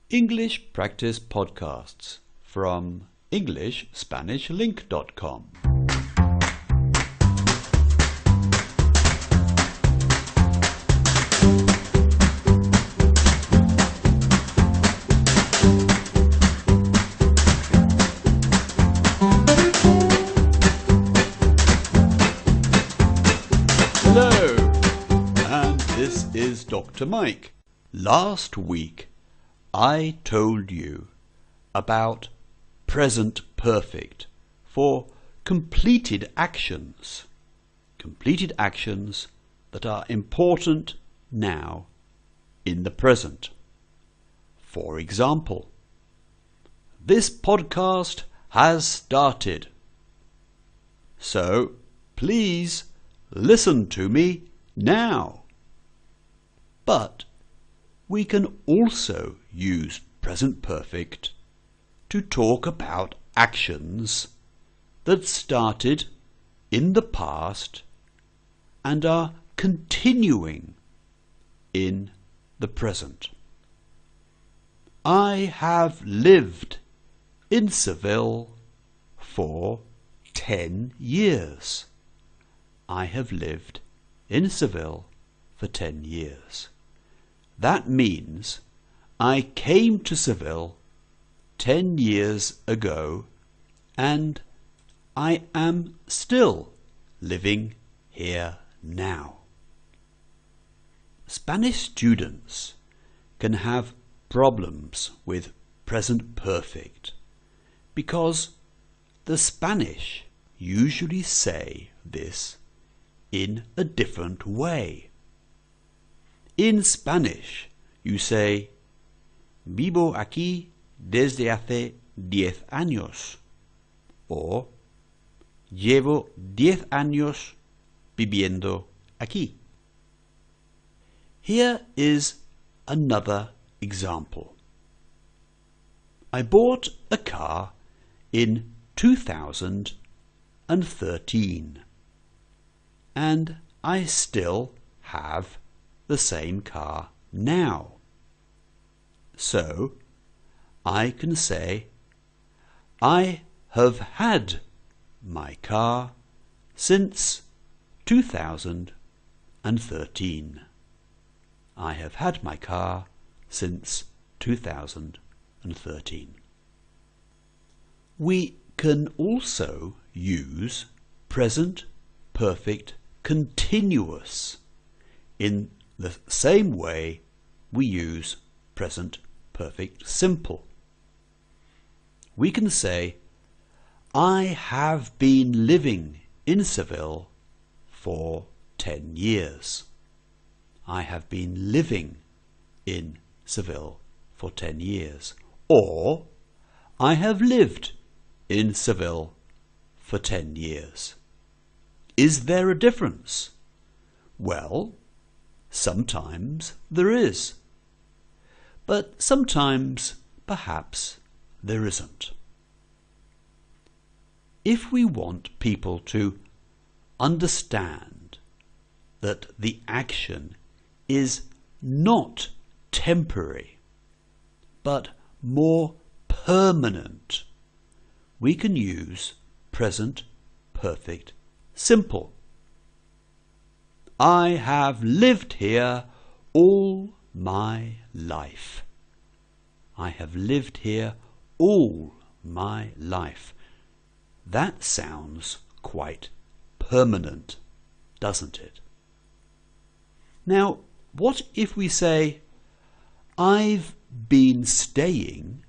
English Practice Podcasts from EnglishSpanishLink.com. Hello, and this is Dr. Mike. Last week I told you about present perfect for completed actions that are important now in the present. For example, this podcast has started, so please listen to me now. But we can also use present perfect to talk about actions that started in the past and are continuing in the present. I have lived in Seville for 10 years. I have lived in Seville for 10 years. That means I came to Seville 10 years ago and I am still living here now. Spanish students can have problems with present perfect because the Spanish usually say this in a different way. In Spanish, you say, vivo aquí desde hace 10 años, or llevo 10 años viviendo aquí. Here is another example. I bought a car in 2013, and I still have the same car now. So I can say I have had my car since 2013. I have had my car since 2013. We can also use present perfect continuous in the same way we use present perfect simple. We can say, I have been living in Seville for 10 years. I have been living in Seville for 10 years. Or, I have lived in Seville for 10 years. Is there a difference? Well, sometimes there is, but sometimes perhaps there isn't. If we want people to understand that the action is not temporary but more permanent, we can use present perfect simple. I have lived here all my life. I have lived here all my life. That sounds quite permanent, doesn't it? Now, what if we say, I've been staying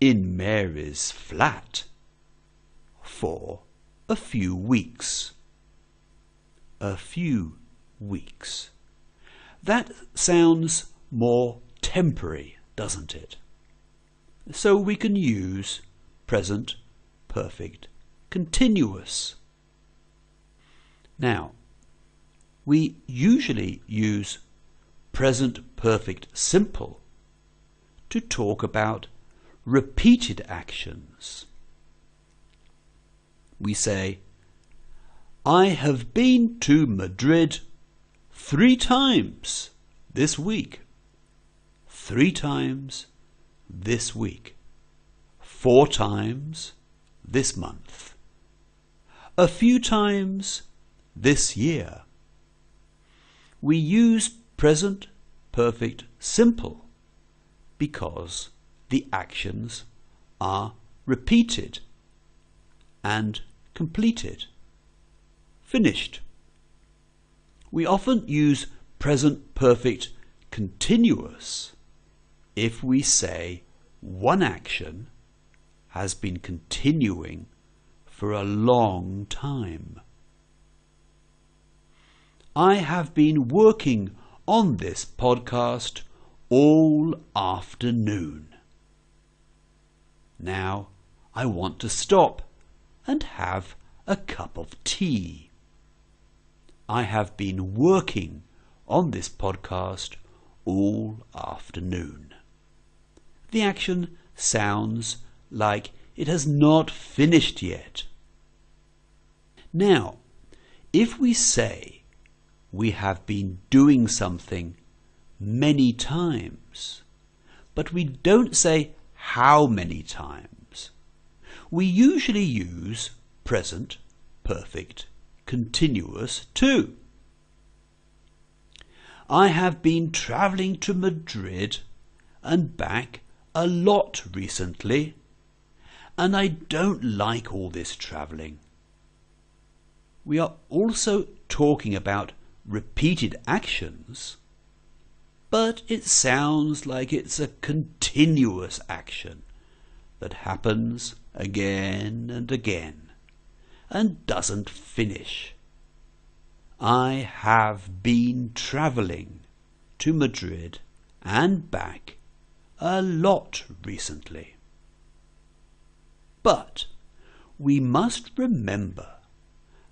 in Mary's flat for a few weeks. A few weeks. That sounds more temporary, doesn't it? So we can use present perfect continuous. Now, we usually use present perfect simple to talk about repeated actions. We say, I have been to Madrid 3 times this week. 3 times this week, 4 times this month, a few times this year. We use present perfect simple because the actions are repeated and completed, finished. We often use present perfect continuous if we say one action has been continuing for a long time. I have been working on this podcast all afternoon. Now I want to stop and have a cup of tea. I have been working on this podcast all afternoon. The action sounds like it has not finished yet. Now, if we say we have been doing something many times, but we don't say how many times, we usually use present perfect continuous too. I have been travelling to Madrid and back a lot recently, and I don't like all this travelling. We are also talking about repeated actions, but it sounds like it's a continuous action that happens again and again and doesn't finish. I have been travelling to Madrid and back a lot recently. But we must remember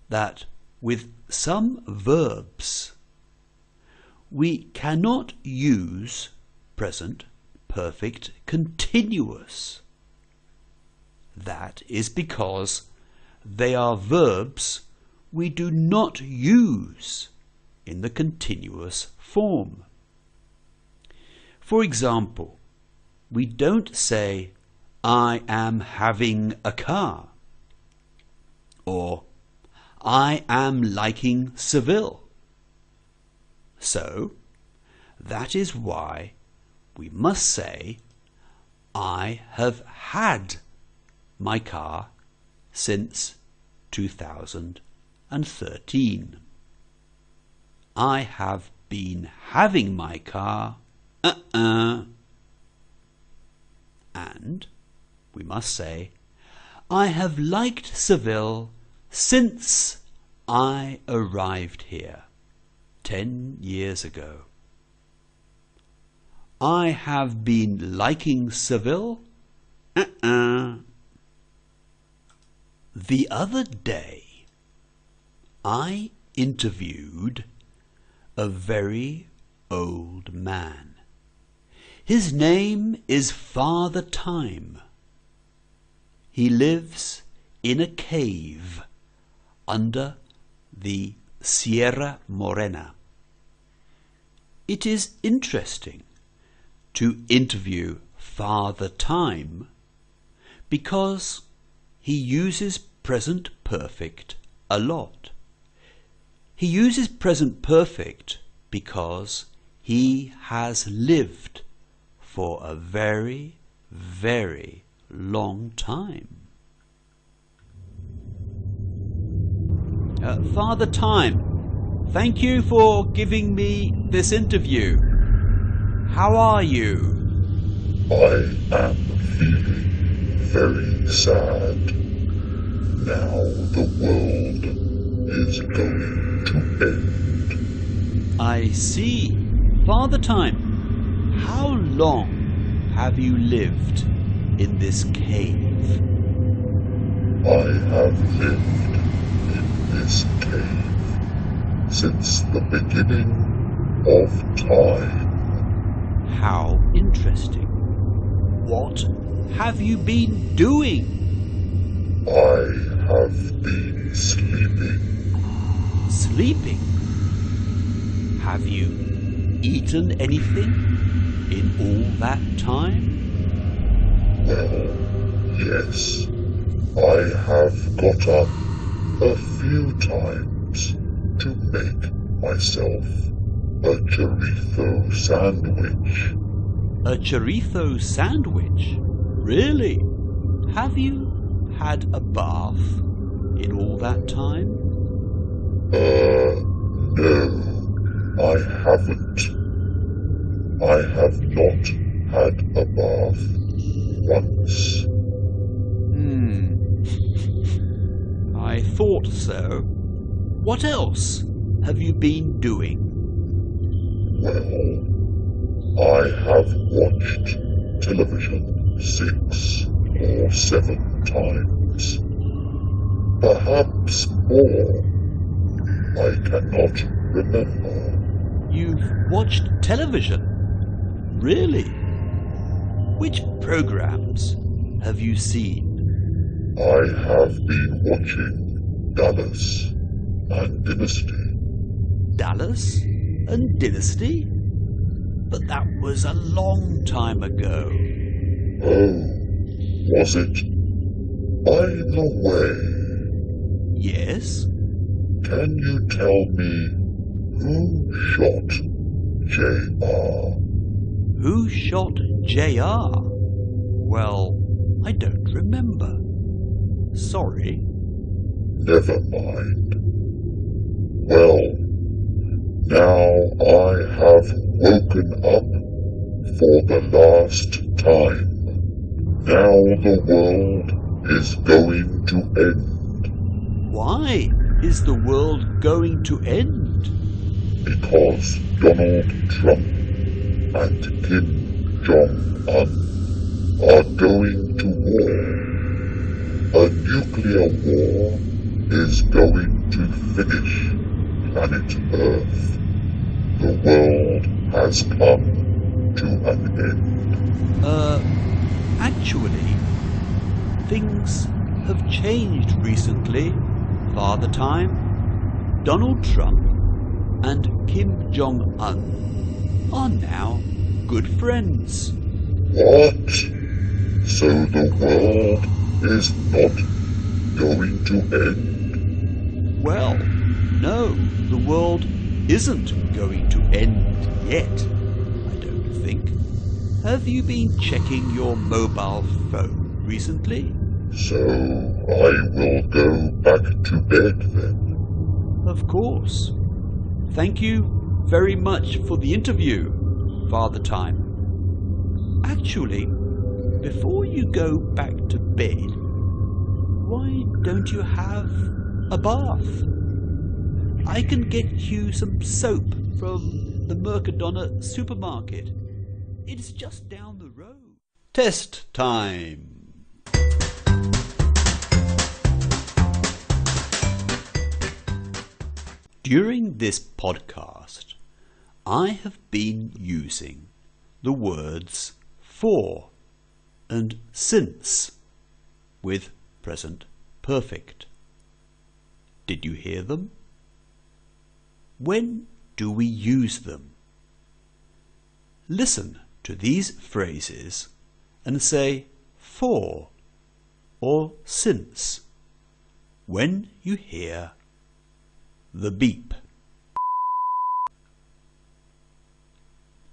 that with some verbs we cannot use present perfect continuous. That is because they are verbs we do not use in the continuous form. For example, we don't say, I am having a car, or I am liking Seville. So, that is why we must say, I have had my car since 2013. I have been having my car, and we must say, I have liked Seville since I arrived here 10 years ago. I have been liking Seville. The other day, I interviewed a very old man. His name is Father Time. He lives in a cave under the Sierra Morena. It is interesting to interview Father Time because he uses present perfect a lot. He uses present perfect because he has lived for a very, very long time. Father Time, thank you for giving me this interview. How are you? I am feeling very sad. Now the world is going to end. I see. Father Time, how long have you lived in this cave? I have lived in this cave since the beginning of time. How interesting. What have you been doing? I have been sleeping. Sleeping? Have you eaten anything in all that time? Yes, I have got up a few times to make myself a chorizo sandwich. A chorizo sandwich? Really? Have you had a bath in all that time? No, I haven't. I have not had a bath once. I thought so. What else have you been doing? Well, I have watched television 6 or 7 times. Perhaps more. I cannot remember. You've watched television? Really? Which programs have you seen? I have been watching Dallas and Dynasty. Dallas and Dynasty? But that was a long time ago. Oh, was it? By the way, Yes? can you tell me who shot J.R.? Who shot J.R.? Well, I don't remember. Sorry. Never mind. Well, now I have woken up for the last time. Now the world is going to end. Why is the world going to end? Because Donald Trump and Kim Jong-un are going to war. A nuclear war is going to finish planet Earth. The world has come to an end. Actually, things have changed recently, Father Time. Donald Trump and Kim Jong-un are now good friends. What? So the world is not going to end? Well, no, the world isn't going to end yet, I don't think. Have you been checking your mobile phone recently? So I will go back to bed then. Of course. Thank you very much for the interview, Father Time. Actually, before you go back to bed, why don't you have a bath? I can get you some soap from the Mercadona supermarket. It's just down the road. Test time. During this podcast, I have been using the words for and since with present perfect. Did you hear them? When do we use them? Listen to these phrases and say for or since when you hear the beep.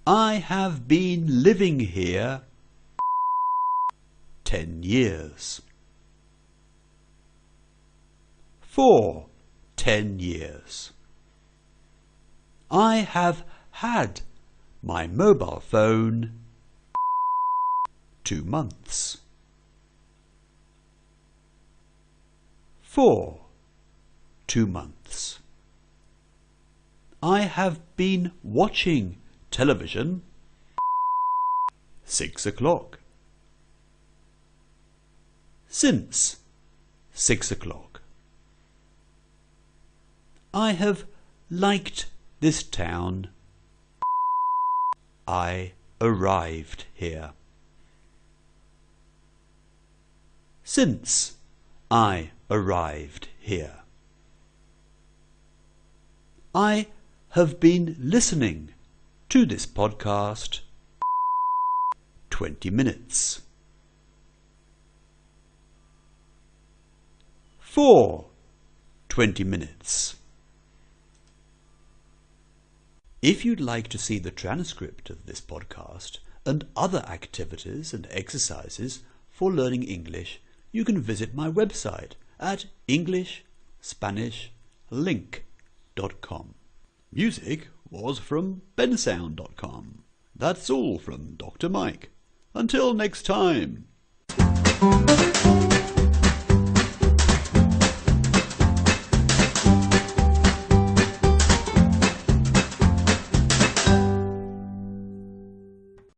I have been living here 10 years. For 10 years. I have had my mobile phone 2 months. For 2 months. I have been watching television 6 o'clock. Since 6 o'clock. I have liked this town. I arrived here. Since I arrived here. I have been listening to this podcast 20 minutes. before 20 minutes. If you'd like to see the transcript of this podcast and other activities and exercises for learning English, you can visit my website at EnglishSpanishLink.com. Music was from bensound.com. That's all from Dr. Mike. Until next time.